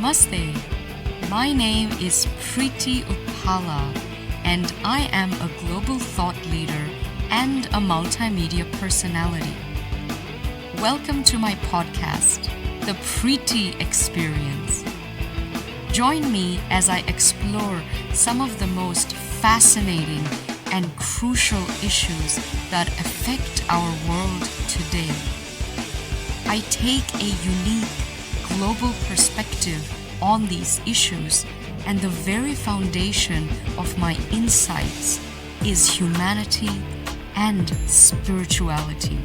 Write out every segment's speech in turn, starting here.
Namaste. My name is Preity and I am a global thought leader and a multimedia personality. Welcome to my podcast, The Preity Experience. Join me as I explore some of the most fascinating and crucial issues that affect our world today. I take a unique global perspective on these issues, and the very foundation of my insights is humanity and spirituality.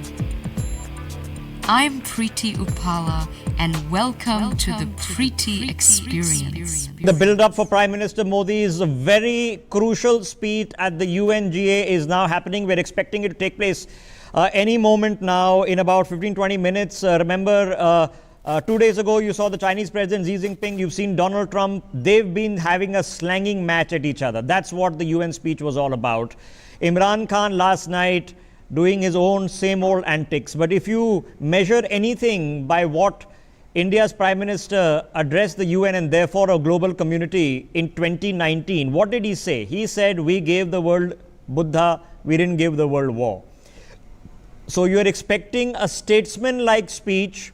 I'm Preity Uppala, and welcome to the Preity Experience. The build-up for Prime Minister Modi's very crucial speech at the UNGA is now happening. We're expecting it to take place any moment now in about 15-20 minutes. Remember, 2 days ago, you saw the Chinese President Xi Jinping. You've seen Donald Trump. They've been having a slanging match at each other. That's what the UN speech was all about. Imran Khan last night doing his own same old antics. But if you measure anything by what India's Prime Minister addressed the UN and therefore a global community in 2019, what did he say? He said, we gave the world Buddha, we didn't give the world war. So you're expecting a statesman-like speech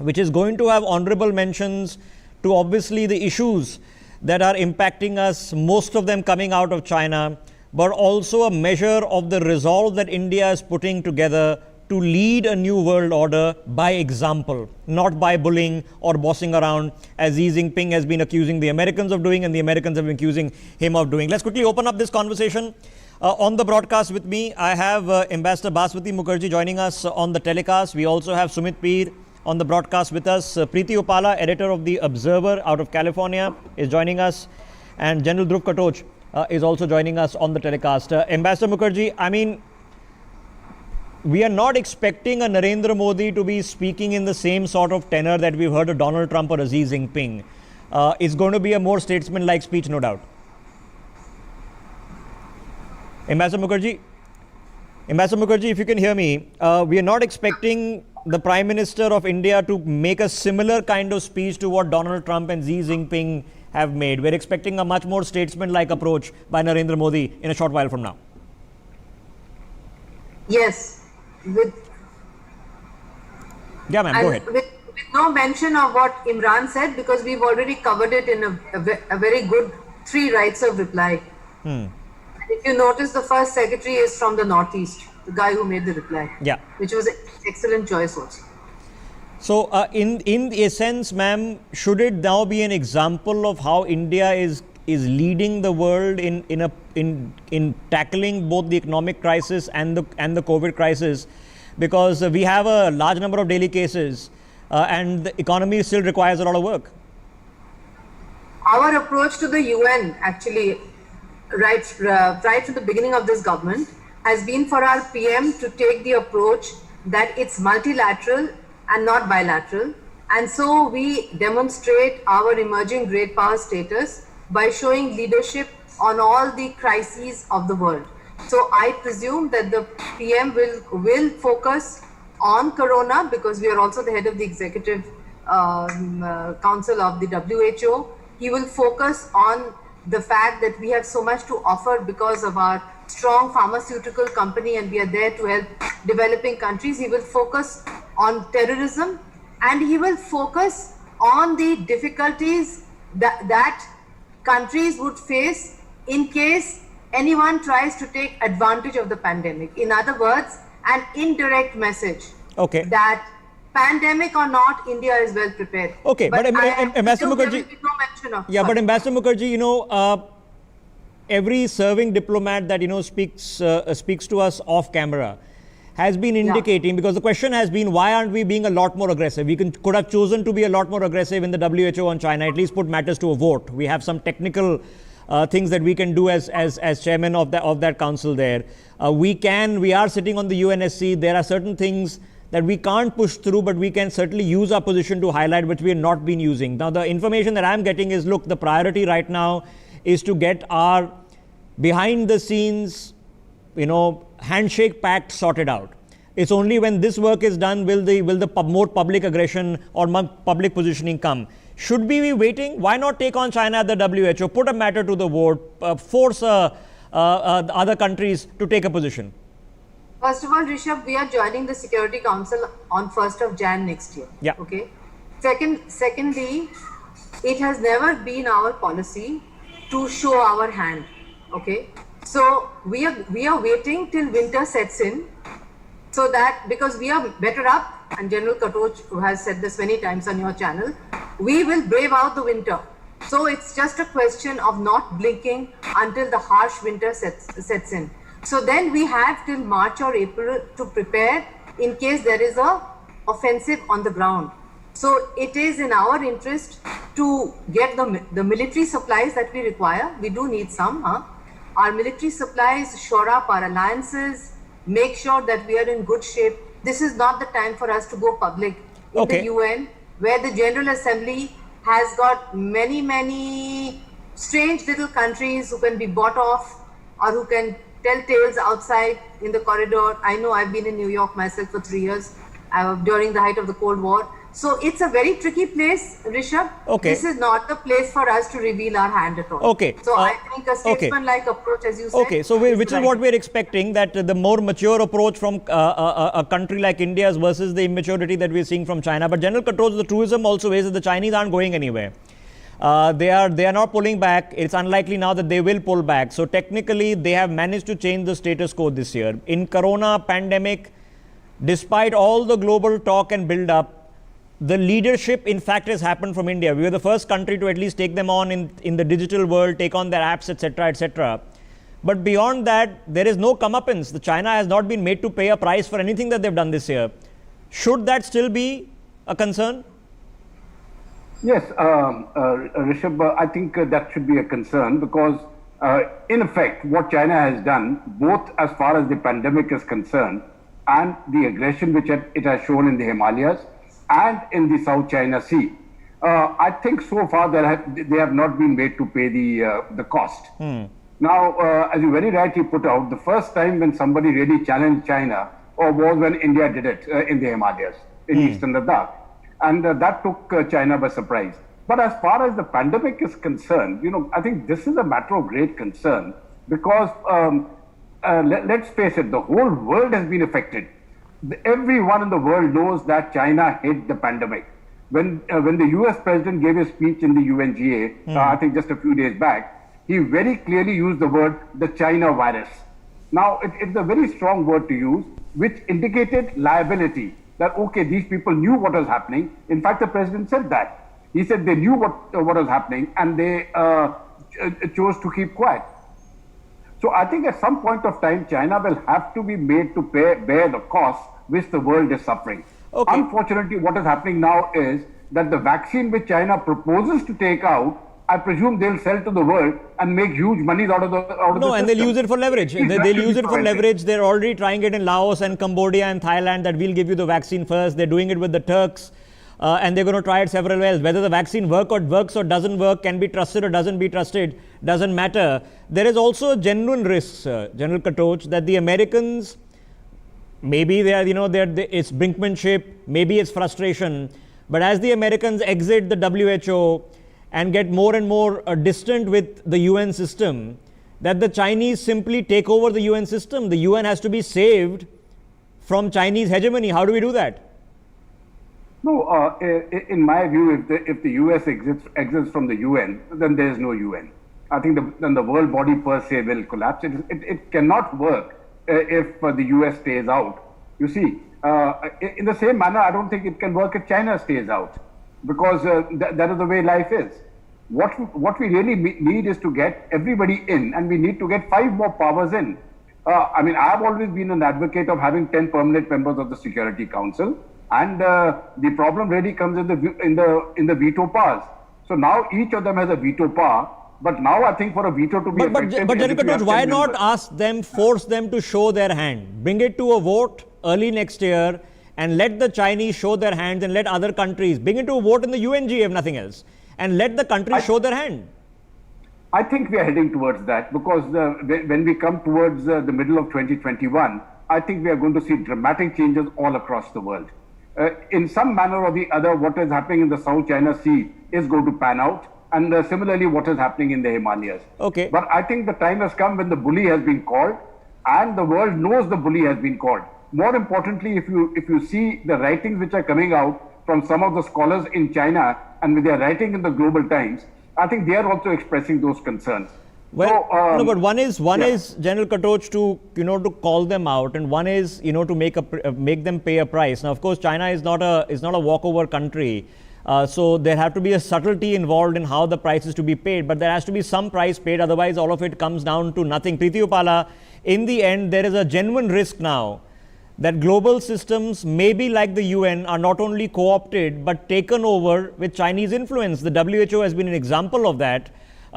which is going to have honorable mentions to obviously the issues that are impacting us, most of them coming out of China, but also a measure of the resolve that India is putting together to lead a new world order by example, not by bullying or bossing around, as Xi Jinping has been accusing the Americans of doing and the Americans have been accusing him of doing. Let's quickly open up this conversation. On the broadcast with me, I have Ambassador Baswati Mukherjee joining us on the telecast. We also have Sumit Peer on the broadcast with us. Preity Uppala, editor of The Observer out of California, is joining us. And General Dhruv Katoch is also joining us on the telecast. Ambassador Mukherjee, I mean, we are not expecting a Narendra Modi to be speaking in the same sort of tenor that we've heard of Donald Trump or Xi Jinping. It's going to be a more statesman-like speech, no doubt. Ambassador Mukherjee, if you can hear me, we are not expecting the Prime Minister of India to make a similar kind of speech to what Donald Trump and Xi Jinping have made. We're expecting a much more statesman-like approach by Narendra Modi in a short while from now. Yes. Yeah, ma'am, go ahead. With no mention of what Imran said, because we've already covered it in a very good 3 rights of reply. If you notice, the first secretary is from the Northeast, the guy who made the reply. Yeah. Which was an excellent choice also. So, in essence, ma'am, should it now be an example of how India is leading the world in tackling both the economic crisis and the COVID crisis, because we have a large number of daily cases and the economy still requires a lot of work? Our approach to the UN, actually, right from the beginning of this government, has been for our PM to take the approach that it's multilateral and not bilateral. And so we demonstrate our emerging great power status by showing leadership on all the crises of the world. So I presume that the PM will focus on Corona, because we are also the head of the executive council of the WHO. He will focus on the fact that we have so much to offer because of our strong pharmaceutical company and we are there to help developing countries. He will focus on terrorism, and he will focus on the difficulties that countries would face in case anyone tries to take advantage of the pandemic. In other words, an indirect message that pandemic or not, India is well prepared. Okay, but Ambassador Mukherjee, but Ambassador Mukherjee, you know, every serving diplomat that speaks to us off camera has been indicating, because the question has been, why aren't we being a lot more aggressive? We could have chosen to be a lot more aggressive in the WHO on China, at least put matters to a vote. We have some technical things that we can do as chairman of that council there. We are sitting on the UNSC. There are certain things that we can't push through, but we can certainly use our position to highlight, which we have not been using. Now, the information that I'm getting is, look, the priority right now is to get our behind the scenes, handshake pact sorted out. It's only when this work is done will the more public aggression or public positioning come. Should we be waiting? Why not take on China at the WHO, put a matter to the vote, force other countries to take a position? First of all, Rishabh, we are joining the Security Council on 1st of Jan next year. Yeah. Okay. Secondly, it has never been our policy to show our hand. Okay. So we are waiting till winter sets in, so that because we are better up, and General Katoch, who has said this many times on your channel, we will brave out the winter. So it's just a question of not blinking until the harsh winter sets in. So then we have till March or April to prepare in case there is a offensive on the ground. So it is in our interest to get the military supplies that we require. We do need some. Our military supplies, shore up our alliances, make sure that we are in good shape. This is not the time for us to go public in the UN, where the General Assembly has got many strange little countries who can be bought off or who can tell tales outside in the corridor. I know, I've been in New York myself for 3 years during the height of the Cold War. So it's a very tricky place, Rishabh. Okay. This is not the place for us to reveal our hand at all. Okay. So I think a statesman-like approach, as you said. Okay, so which is what we're expecting, that the more mature approach from a country like India's versus the immaturity that we're seeing from China. But General Katoch, the truism also is that the Chinese aren't going anywhere. They are not pulling back. It's unlikely now that they will pull back. So technically, they have managed to change the status quo this year. In Corona pandemic, despite all the global talk and build-up, the leadership, in fact, has happened from India. We were the first country to at least take them on in the digital world, take on their apps, etc., etc. But beyond that, there is no comeuppance. The China has not been made to pay a price for anything that they've done this year. Should that still be a concern? Yes, Rishabh, I think that should be a concern because, in effect, what China has done, both as far as the pandemic is concerned and the aggression which it has shown in the Himalayas and in the South China Sea, I think so far they have not been made to pay the cost. Now, as you very rightly put out, the first time when somebody really challenged China was when India did it in the Himalayas, in eastern Ladakh. And that took China by surprise. But as far as the pandemic is concerned, I think this is a matter of great concern because let's face it, the whole world has been affected. Everyone in the world knows that China hit the pandemic. When the US president gave his speech in the UNGA, I think just a few days back, he very clearly used the word the China virus. Now, it's a very strong word to use, which indicated liability. That, okay, these people knew what was happening. In fact, the president said that. He said they knew what was happening and they chose to keep quiet. So I think at some point of time, China will have to be made to bear the cost which the world is suffering. Okay. Unfortunately, what is happening now is that the vaccine which China proposes to take out, I presume they'll sell to the world and make huge monies out of the No, and they'll use it for leverage. They'll use it for leverage. They're already trying it in Laos and Cambodia and Thailand that we'll give you the vaccine first. They're doing it with the Turks. And they're going to try it several ways. Whether the vaccine works or doesn't work, can be trusted or doesn't be trusted, doesn't matter. There is also a genuine risk, General Katoch, that the Americans, maybe it's brinkmanship, maybe it's frustration, but as the Americans exit the WHO and get more and more distant with the UN system, that the Chinese simply take over the UN system. The UN has to be saved from Chinese hegemony. How do we do that? No, in my view, if the US exits from the UN, then there is no UN. I think then the world body per se will collapse. It cannot work if the US stays out. You see, in the same manner, I don't think it can work if China stays out, because that is the way life is. What we really need is to get everybody in, and we need to get 5 more powers in. I mean, I've always been an advocate of having 10 permanent members of the Security Council. And the problem really comes in the veto powers. So now each of them has a veto power. But now I think for a veto to be effective... But General Katoch, why not force them to show their hand? Bring it to a vote early next year and let the Chinese show their hands and let other countries bring it to a vote in the UNGA, if nothing else. And let the countries show their hand. I think we are heading towards that because when we come towards the middle of 2021, I think we are going to see dramatic changes all across the world. in some manner or the other, what is happening in the South China Sea is going to pan out. And similarly, what is happening in the Himalayas. Okay. But I think the time has come when the bully has been called, and the world knows the bully has been called. More importantly, if you see the writings which are coming out from some of the scholars in China, and they are writing in the Global Times, I think they are also expressing those concerns. Well, no, but one is General Katoch to call them out, and one is to make them pay a price. Now, of course, China is not a walkover country. So there have to be a subtlety involved in how the price is to be paid, but there has to be some price paid, otherwise all of it comes down to nothing. Preity Upala, in the end, there is a genuine risk now that global systems, maybe like the UN, are not only co-opted but taken over with Chinese influence. The WHO has been an example of that,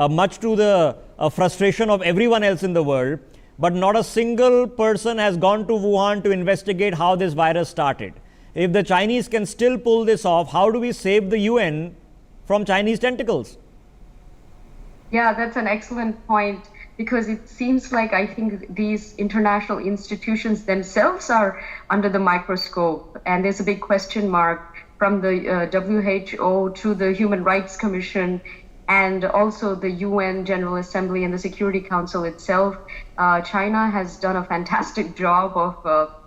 much to the frustration of everyone else in the world, but not a single person has gone to Wuhan to investigate how this virus started. If the Chinese can still pull this off, how do we save the UN from Chinese tentacles? Yeah, that's an excellent point, because it seems like I think these international institutions themselves are under the microscope, and there's a big question mark from the WHO to the Human Rights Commission and also the UN General Assembly and the Security Council itself. China has done a fantastic job of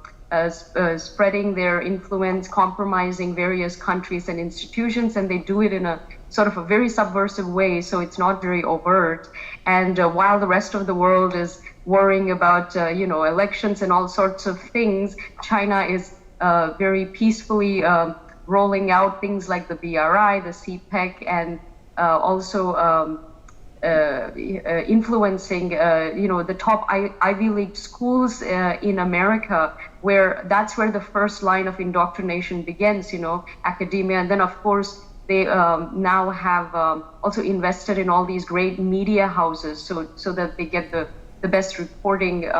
spreading their influence, compromising various countries and institutions, and they do it in a sort of a very subversive way, so it's not very overt. And while the rest of the world is worrying about elections and all sorts of things, China is very peacefully rolling out things like the BRI, the CPEC, and also influencing, the top Ivy League schools in America, where that's where the first line of indoctrination begins, academia. And then, of course, they now have also invested in all these great media houses so that they get the best reporting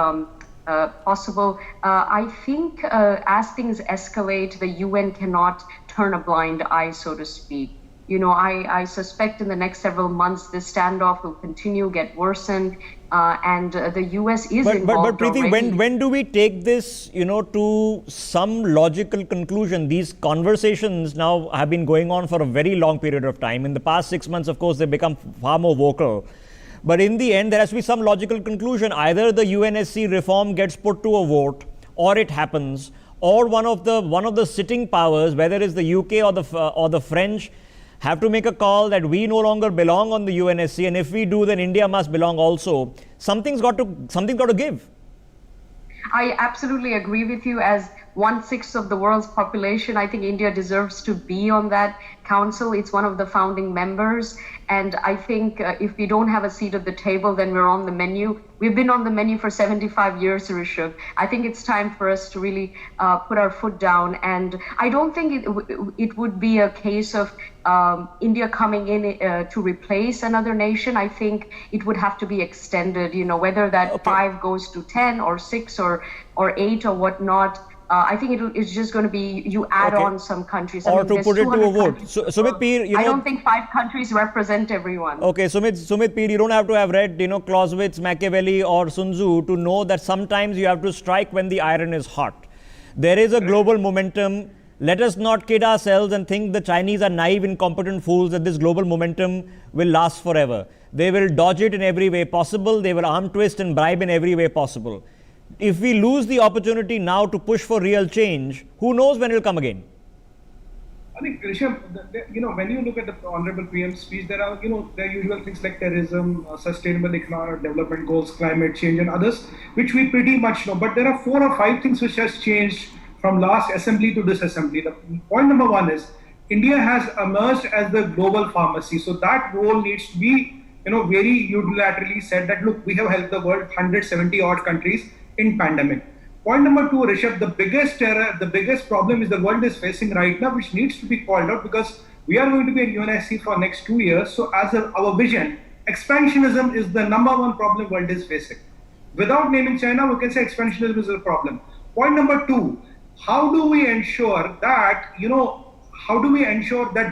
possible. I think as things escalate, the UN cannot turn a blind eye, so to speak. I suspect in the next several months, this standoff will continue, get worsened, and the US is involved. But Preity, already. when do we take this, to some logical conclusion? These conversations now have been going on for a very long period of time. In the past 6 months, of course, they've become far more vocal. But in the end, there has to be some logical conclusion. Either the UNSC reform gets put to a vote, or it happens, or one of the sitting powers, whether it's the UK or the French, have to make a call that we no longer belong on the UNSC, and if we do, then India must belong also. Something's got to give. I absolutely agree with you. As 1/6 of the world's population, I think India deserves to be on that council. It's one of the founding members. And I think if we don't have a seat at the table, then we're on the menu. We've been on the menu for 75 years, Rishabh. I think it's time for us to really put our foot down. And I don't think it would be a case of India coming in to replace another nation. I think it would have to be extended, whether that 5 goes to 10 or 6 or 8 or whatnot. I think it's just going to be you add on some countries. Or to put it to a vote. So, Sumit Peer, I don't think 5 countries represent everyone. Okay, Sumit Peer, you don't have to have read, Clausewitz, Machiavelli or Sun Tzu to know that sometimes you have to strike when the iron is hot. There is a global momentum. Let us not kid ourselves and think the Chinese are naive, incompetent fools, that this global momentum will last forever. They will dodge it in every way possible. They will arm twist and bribe in every way possible. If we lose the opportunity now to push for real change, who knows when it will come again? I think, Rishabh, when you look at the Honorable PM's speech, there are, there are usual things like terrorism, sustainable economic development goals, climate change and others, which we pretty much know. But there are 4 or 5 things which has changed from last assembly to this assembly. The point number 1 is, India has emerged as the global pharmacy. So that role needs to be, very unilaterally said that, look, we have helped the world, 170 odd countries in pandemic. Point number 2, Rishabh, the biggest problem is the world is facing right now, which needs to be called out, because we are going to be at UNSC for next 2 years. So as our vision, expansionism is the number 1 problem world is facing. Without naming China, we can say expansionism is a problem. Point number 2, how do we ensure that,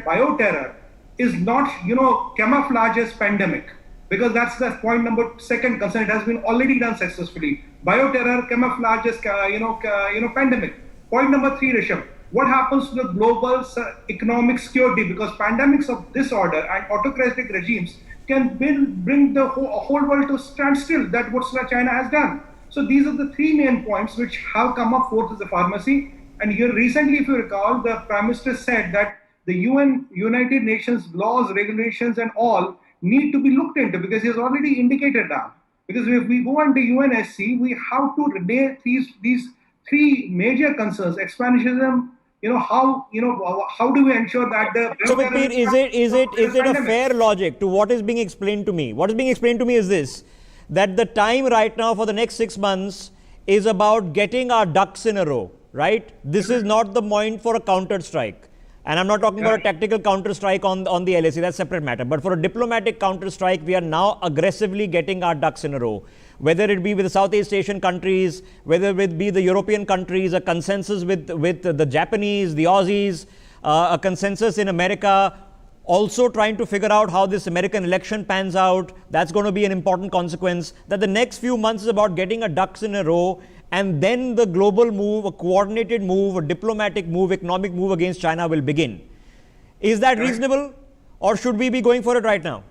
bioterror is not, camouflaged as pandemic? Because that's the point number 2nd concern. It has been already done successfully. Bioterror, camouflage as, pandemic. Point number 3, Rishabh, what happens to the global economic security, because pandemics of this order and autocratic regimes can bring the whole world to stand still. That's what China has done. So these are the three main points which have come up forth as a pharmacy. And here recently, if you recall, the Prime Minister said that the United Nations laws, regulations, and all need to be looked into, because he has already indicated that. Because if we go under UNSC, we have to relate these three major concerns: expansionism. How do we ensure that the so Pete, is it a fair logic to what is being explained to me? What is being explained to me is this: that the time right now for the next 6 months is about getting our ducks in a row, right? This is not the point for a counter strike. And I'm not talking about a tactical counter strike on the LAC, that's a separate matter. But for a diplomatic counter strike, we are now aggressively getting our ducks in a row. Whether it be with the Southeast Asian countries, whether it be the European countries, a consensus with the Japanese, the Aussies, a consensus in America, also trying to figure out how this American election pans out. That's going to be an important consequence. That the next few months is about getting our ducks in a row, and then the global move, a coordinated move, a diplomatic move, economic move against China will begin. Is that reasonable, or should we be going for it right now?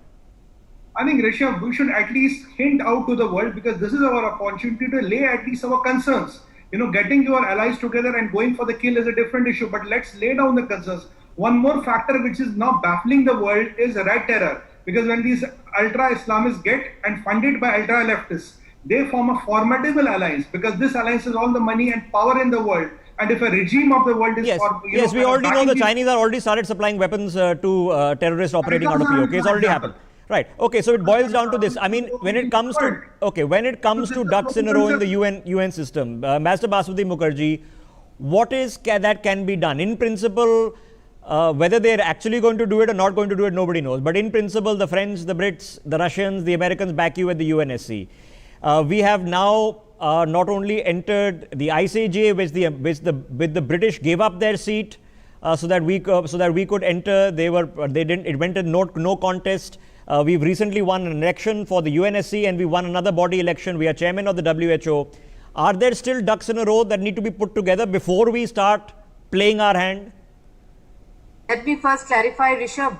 I think, Rishabh, we should at least hint out to the world, because this is our opportunity to lay at least our concerns. Getting your allies together and going for the kill is a different issue, but let's lay down the concerns. One more factor which is now baffling the world is red terror, because when these ultra-Islamists get and funded by ultra-leftists, they form a formidable alliance, because this alliance has all the money and power in the world. And if a regime of the world is... Yes, we already know the Chinese are already started supplying weapons to terrorists operating out of POK. It's already happened. Right. Okay. So it boils down to this. I mean, when it comes to ducks in a row in the UN system, Master Basudhi Mukherjee, what is that can be done? In principle, whether they're actually going to do it or not going to do it, nobody knows. But in principle, the French, the Brits, the Russians, the Americans back you at the UNSC. We have now not only entered the ICJ, which the British gave up their seat so that we could enter. They didn't. It went to no contest. We've recently won an election for the UNSC, and we won another body election. We are chairman of the WHO. Are there still ducks in a row that need to be put together before we start playing our hand? Let me first clarify, Rishabh,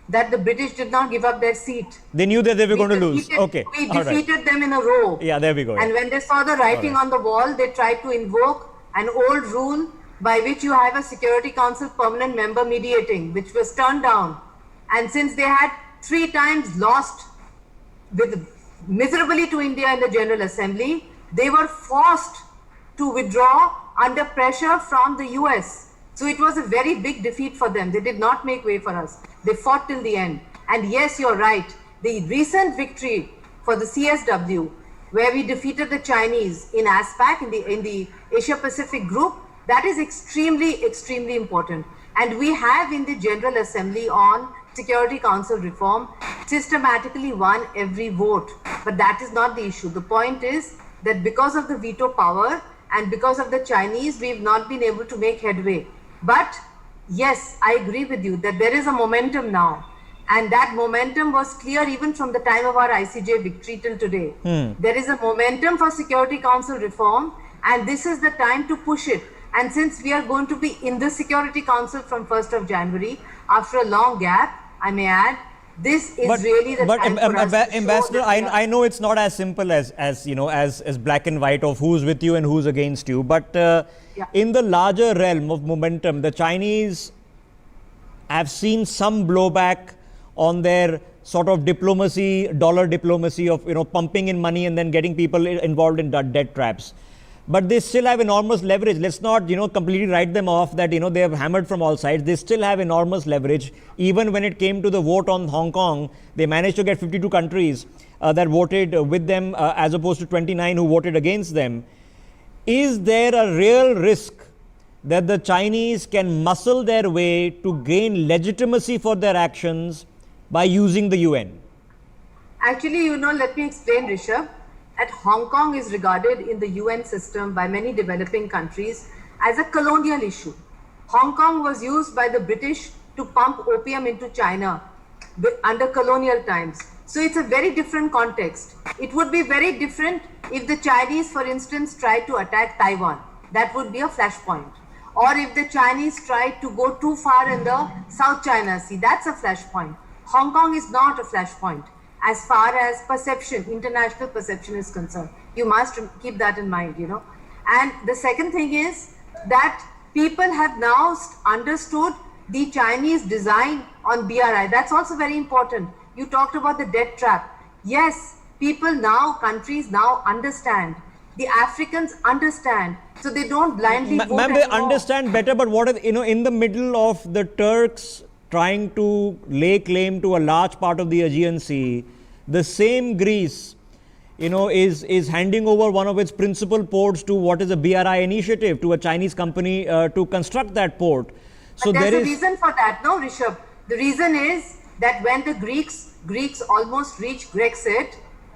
that the British did not give up their seat. They knew that they were going to lose. Okay. We defeated them in a row. Yeah, there we go. And when they saw the writing on the wall, they tried to invoke an old rule by which you have a Security Council permanent member mediating, which was turned down. And since they had 3 times lost miserably to India in the General Assembly, they were forced to withdraw under pressure from the US. So it was a very big defeat for them. They did not make way for us. They fought till the end. And yes, you're right. The recent victory for the CSW, where we defeated the Chinese in ASPAC, in the Asia Pacific group, that is extremely, extremely important. And we have in the General Assembly on Security Council reform systematically won every vote. But that is not the issue. The point is that because of the veto power and because of the Chinese, we've not been able to make headway. But yes, I agree with you that there is a momentum now. And that momentum was clear even from the time of our ICJ victory till today. There is a momentum for Security Council reform, and this is the time to push it. And since we are going to be in the Security Council from 1st of January, after a long gap, I may add, this is really the time for us to Ambassador, I know it's not as simple as black and white of who's with you and who's against you. But in the larger realm of momentum, the Chinese have seen some blowback on their sort of diplomacy, dollar diplomacy of pumping in money and then getting people involved in debt traps. But they still have enormous leverage. Let's not, completely write them off that, they have hammered from all sides. They still have enormous leverage. Even when it came to the vote on Hong Kong, they managed to get 52 countries that voted with them as opposed to 29 who voted against them. Is there a real risk that the Chinese can muscle their way to gain legitimacy for their actions by using the UN? Actually, let me explain, Rishabh. That Hong Kong is regarded in the UN system by many developing countries as a colonial issue. Hong Kong was used by the British to pump opium into China under colonial times. So it's a very different context. It would be very different if the Chinese, for instance, tried to attack Taiwan. That would be a flashpoint. or if the Chinese try to go too far in the South China Sea. That's a flashpoint. Hong Kong is not a flashpoint as far as perception, international perception is concerned. You must keep that in mind, you know. And the second thing is that people have now understood the Chinese design on BRI. That's also very important. You talked about the debt trap. Yes, people now, countries now understand. The Africans understand. So they don't blindly vote Ma'am, they anymore. understand better, but what is, in the middle of the Turks trying to lay claim to a large part of the Aegean Sea, the same Greece, is handing over one of its principal ports to what is a BRI initiative, to a Chinese company to construct that port. So but there's a reason for that, no, Rishabh? The reason is that when the Greeks almost reached Brexit,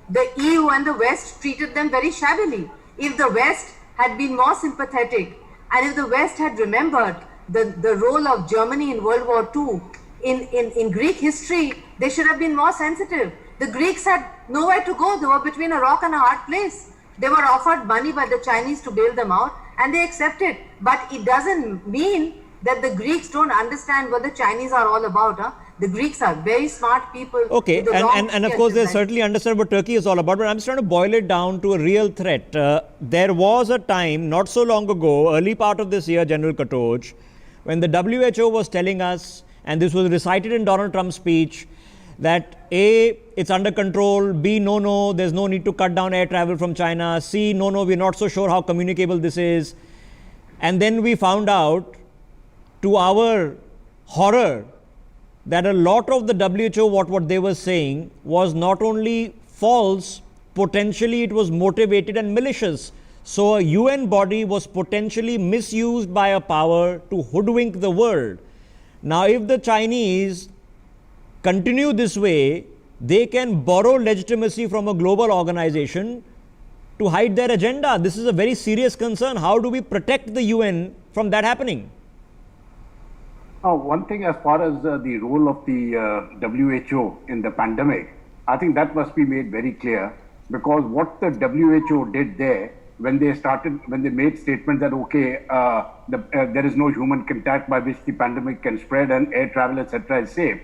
the EU and the West treated them very shabbily. If the West had been more sympathetic, and if the West had remembered the role of Germany in World War II, in Greek history, they should have been more sensitive. The Greeks had nowhere to go. They were between a rock and a hard place. They were offered money by the Chinese to bail them out, and they accepted. But it doesn't mean that the Greeks don't understand what the Chinese are all about. Huh? The Greeks are very smart people. Okay, and of course they certainly understand what Turkey is all about, but I'm just trying to boil it down to a real threat. There was a time, not so long ago, early part of this year, General Katoch, when the WHO was telling us, and this was recited in Donald Trump's speech, that A, it's under control, B, no, there's no need to cut down air travel from China, C, no, we're not so sure how communicable this is. And then we found out, to our horror, that a lot of the WHO, what they were saying was not only false, potentially it was motivated and malicious. So a UN body was potentially misused by a power to hoodwink the world. Now, if the Chinese continue this way, they can borrow legitimacy from a global organization to hide their agenda. This is a very serious concern. How do we protect the UN from that happening? One thing as far as the role of the WHO in the pandemic, I think that must be made very clear, because what the WHO did there, when they made statements that, okay, there is no human contact by which the pandemic can spread and air travel, etc. is safe.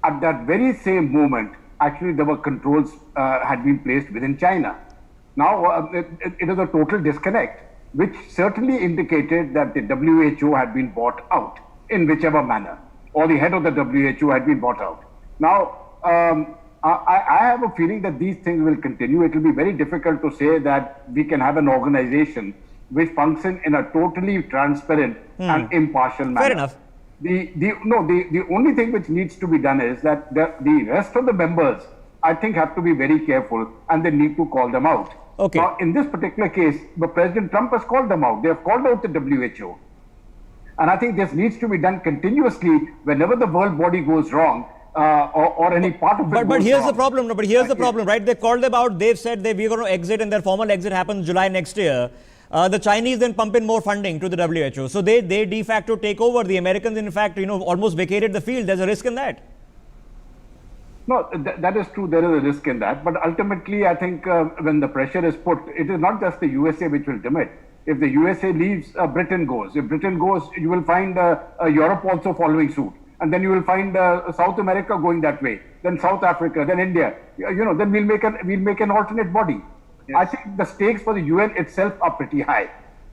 At that very same moment, actually there were controls had been placed within China. Now, it is a total disconnect, which certainly indicated that the WHO had been bought out in whichever manner, or the head of the WHO had been bought out. Now, I have a feeling that these things will continue. It will be very difficult to say that we can have an organization which functions in a totally transparent and impartial manner. Fair enough. The only thing which needs to be done is that the rest of the members, I think, have to be very careful, and they need to call them out. Okay. Now, in this particular case, President Trump has called them out. They have called out the WHO. And I think this needs to be done continuously whenever the world body goes wrong, or any part of it. But here's the problem. No, but here's the problem, right? They called them out. They've said we're going to exit, and their formal exit happens July next year. The Chinese then pump in more funding to the WHO. So they de facto take over. The Americans, in fact, almost vacated the field. There's a risk in that. No, that is true. There is a risk in that. But ultimately, I think when the pressure is put, it is not just the USA which will dim it. If the USA leaves, Britain goes. If Britain goes, you will find Europe also following suit. And then you will find South America going that way. Then South Africa, then India. Then we'll make an alternate body. Yes. I think the stakes for the UN itself are pretty high,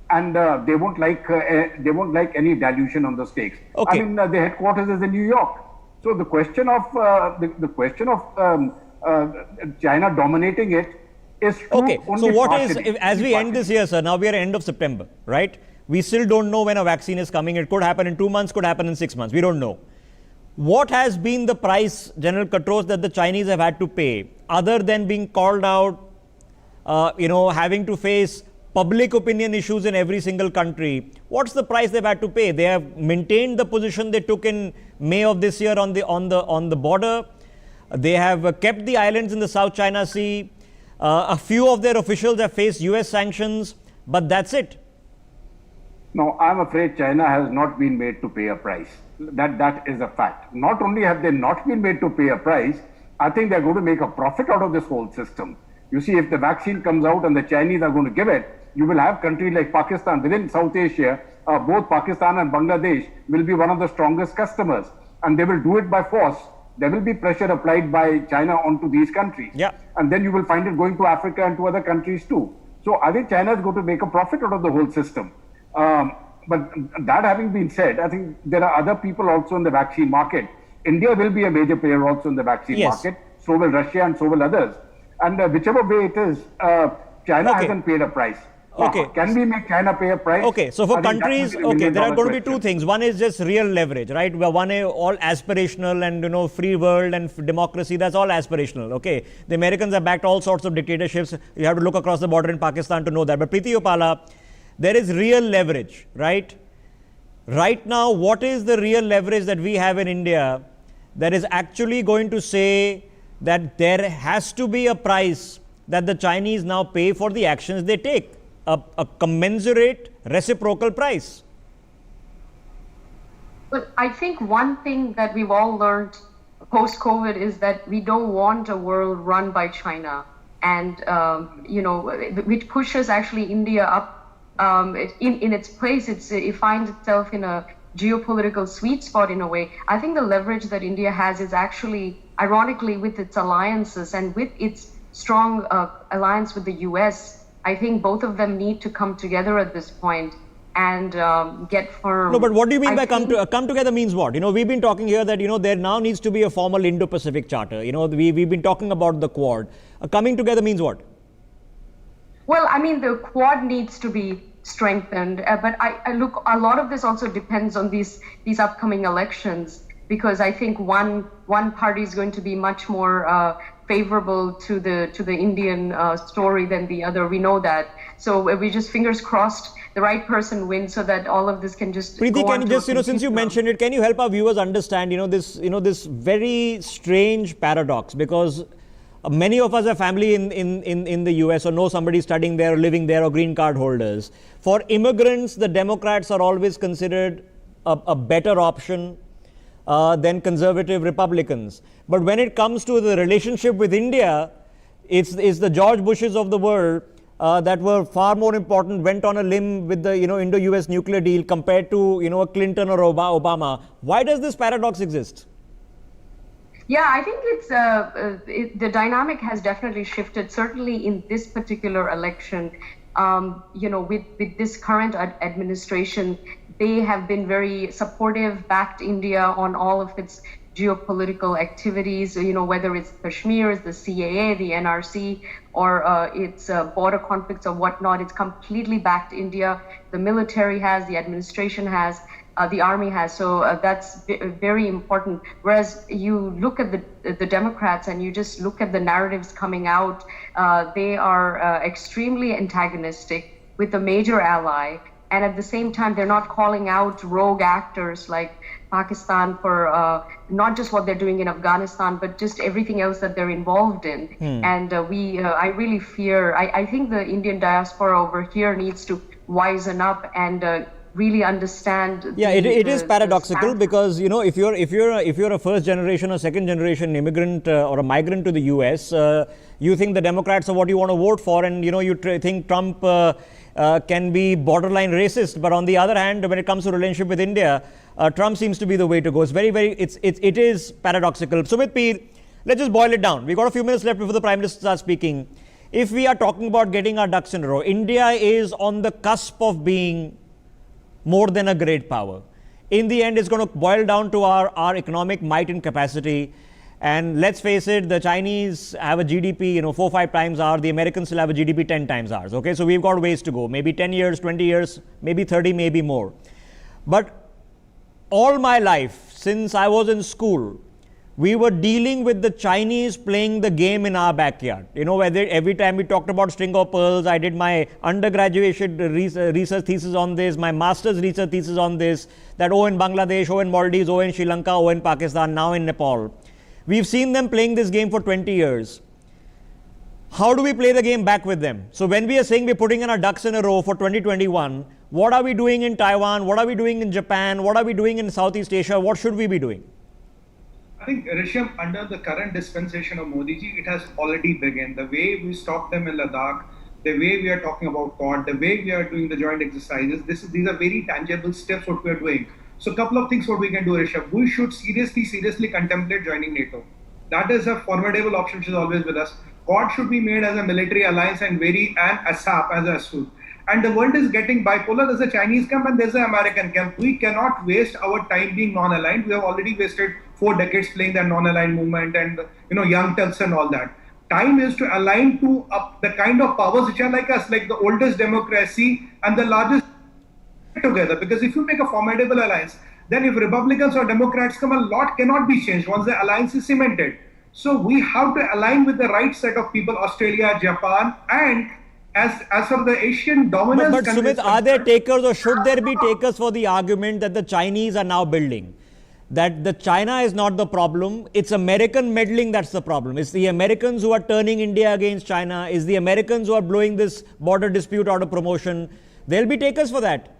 and they won't like any dilution on the stakes. Okay. I mean, the headquarters is in New York. So the question of China dominating it is true. Okay. So what is, as we end this year, sir? Now we are at end of September, right? We still don't know when a vaccine is coming. It could happen in 2 months, could happen in 6 months. We don't know. What has been the price, General Katoch, that the Chinese have had to pay, other than being called out, having to face public opinion issues in every single country? What's the price they've had to pay? They have maintained the position they took in May of this year on the border. They have kept the islands in the South China Sea. A few of their officials have faced US sanctions, but that's it. No, I'm afraid China has not been made to pay a price. That is a fact. Not only have they not been made to pay a price, I think they're going to make a profit out of this whole system. You see, if the vaccine comes out and the Chinese are going to give it, you will have countries like Pakistan within South Asia. Both Pakistan and Bangladesh will be one of the strongest customers, and they will do it by force. There will be pressure applied by China onto these countries. Yeah. And then you will find it going to Africa and to other countries too. So I think China is going to make a profit out of the whole system. But that having been said, I think there are other people also in the vaccine market. India will be a major player also in the vaccine market. So will Russia and so will others. And whichever way it is, China hasn't paid a price. Okay. Can we make China pay a price? Okay, so for countries, okay, there are going to be two things. One is just real leverage, right? One is all aspirational and, free world and democracy, that's all aspirational, okay? The Americans have backed all sorts of dictatorships. You have to look across the border in Pakistan to know that. But Preity Upala, there is real leverage, right? Right now, what is the real leverage that we have in India that is actually going to say that there has to be a price that the Chinese now pay for the actions they take? A commensurate reciprocal price? Well, I think one thing that we've all learned post-COVID is that we don't want a world run by China, and which pushes actually India up in its place. It finds itself in a geopolitical sweet spot in a way. I think the leverage that India has is actually, ironically, with its alliances and with its strong alliance with the US. I think both of them need to come together at this point and get firm. No, but what do you mean by come together means what? We've been talking here that, there now needs to be a formal Indo-Pacific charter. We've been talking about the Quad. Coming together means what? Well, I mean, the Quad needs to be strengthened. But I look, a lot of this also depends on these upcoming elections, because I think one party is going to be much more favorable to the Indian story than the other. We know that. So we just fingers crossed the right person wins, so that all of this can just. Preity, can you just, since you mentioned it, can you help our viewers understand, this very strange paradox? Because many of us have family in the US or know somebody studying there or living there or green card holders. For immigrants, the Democrats are always considered a better option than conservative Republicans. But when it comes to the relationship with India, it's the George Bushes of the world that were far more important, went on a limb with the Indo-US nuclear deal compared to a Clinton or Obama. Why does this paradox exist? Yeah, I think it's the dynamic has definitely shifted. Certainly in this particular election, with this current administration, they have been very supportive, backed India on all of its geopolitical activities, whether it's Kashmir, the CAA, the NRC, or its border conflicts or whatnot. It's completely backed India. The military has, the administration has, the army has. So that's very important. Whereas you look at the Democrats and you just look at the narratives coming out, they are extremely antagonistic with a major ally. And at the same time, they're not calling out rogue actors like Pakistan for not just what they're doing in Afghanistan, but just everything else that they're involved in. And I really fear, I think the Indian diaspora over here needs to wisen up and really understand. Yeah, it is paradoxical because if you're a first generation or second generation immigrant or a migrant to the US, you think the Democrats are what you want to vote for, and you think Trump can be borderline racist. But on the other hand, when it comes to relationship with India, Trump seems to be the way to go. It's it is paradoxical. Sumit Peer, let's just boil it down. We've got a few minutes left before the Prime Minister starts speaking. If we are talking about getting our ducks in a row, India is on the cusp of being more than a great power. In the end, it's going to boil down to our economic might and capacity. And let's face it, the Chinese have a GDP, 4-5 times ours. The Americans still have a GDP 10 times ours. Okay, so we've got ways to go. Maybe 10 years, 20 years, maybe 30, maybe more. But all my life, since I was in school, we were dealing with the Chinese playing the game in our backyard. Whether every time we talked about string of pearls, I did my undergraduate research thesis on this, my master's research thesis on this, that in Bangladesh, in Maldives, in Sri Lanka, in Pakistan, now in Nepal. We've seen them playing this game for 20 years. How do we play the game back with them? So when we are saying we're putting in our ducks in a row for 2021, what are we doing in Taiwan? What are we doing in Japan? What are we doing in Southeast Asia? What should we be doing? I think, Rishabh, under the current dispensation of Modi ji, it has already begun. The way we stopped them in Ladakh, the way we are talking about Quad, the way we are doing the joint exercises, these are very tangible steps what we are doing. So a couple of things what we can do, Rishabh. We should seriously contemplate joining NATO. That is a formidable option which is always with us. Quad should be made as a military alliance and ASAP as a suit. And the world is getting bipolar. There's a Chinese camp and there's an American camp. We cannot waste our time being non-aligned. We have already wasted 4 decades playing that non-aligned movement and young Turks and all that. Time is to align to the kind of powers which are like us, like the oldest democracy and the largest together. Because if you make a formidable alliance, then if Republicans or Democrats come, a lot cannot be changed once the alliance is cemented. So we have to align with the right set of people, Australia, Japan, and as for the Asian dominance. But Sumit, are there takers or should there be takers for the argument that the Chinese are now building? That the China is not the problem, it's American meddling that's the problem. It's the Americans who are turning India against China, it's the Americans who are blowing this border dispute out of promotion. There'll be takers for that.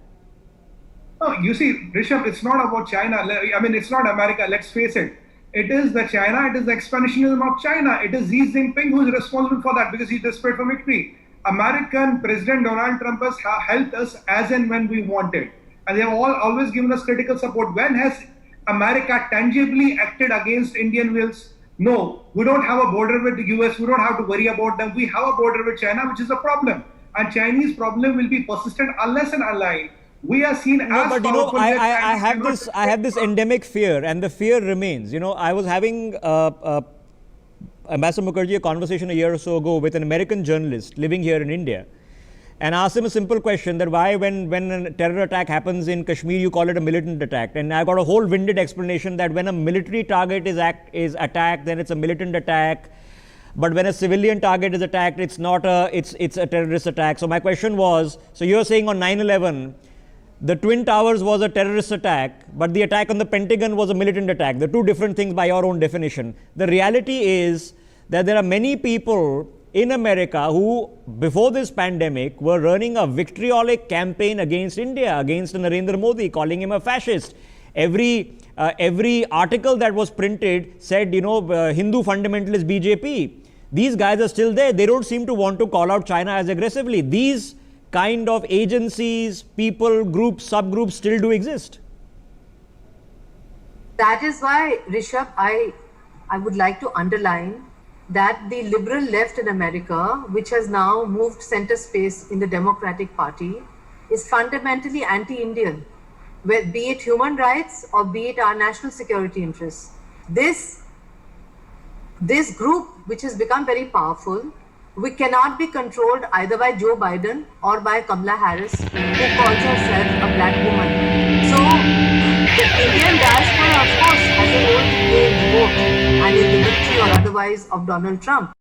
No, you see, Rishabh, it's not about China. I mean, it's not America, let's face it. It is the China, it is the expansionism of China. It is Xi Jinping who is responsible for that because he's desperate for victory. American President Donald Trump has helped us as and when we wanted. And they have always given us critical support. When has America tangibly acted against Indian wills? No, we don't have a border with the US. We don't have to worry about them. We have a border with China, which is a problem. And Chinese problem will be persistent unless and aligned. We are seen no, as but powerful. I have this endemic fear, and the fear remains. I was having Ambassador Mukherjee a conversation a year or so ago with an American journalist living here in India, and asked him a simple question that why when a terror attack happens in Kashmir you call it a militant attack, and I got a whole winded explanation that when a military target is attacked then it's a militant attack, but when a civilian target is attacked it's not it's a terrorist attack. So my question was, so you're saying on 9/11 the Twin Towers was a terrorist attack, but the attack on the Pentagon was a militant attack. The two different things by your own definition. The reality is that there are many people in America who, before this pandemic, were running a vitriolic campaign against India, against Narendra Modi, calling him a fascist. Every article that was printed said, Hindu fundamentalist BJP. These guys are still there. They don't seem to want to call out China as aggressively. These kind of agencies, people, groups, subgroups still do exist. That is why, Rishabh, I would like to underline that the liberal left in America, which has now moved center space in the Democratic Party, is fundamentally anti-Indian, be it human rights or be it our national security interests. This group, which has become very powerful, we cannot be controlled either by Joe Biden or by Kamala Harris, who calls herself a black woman. So, the Indian diaspora, of course, has a role to play in the vote and in the victory or otherwise of Donald Trump.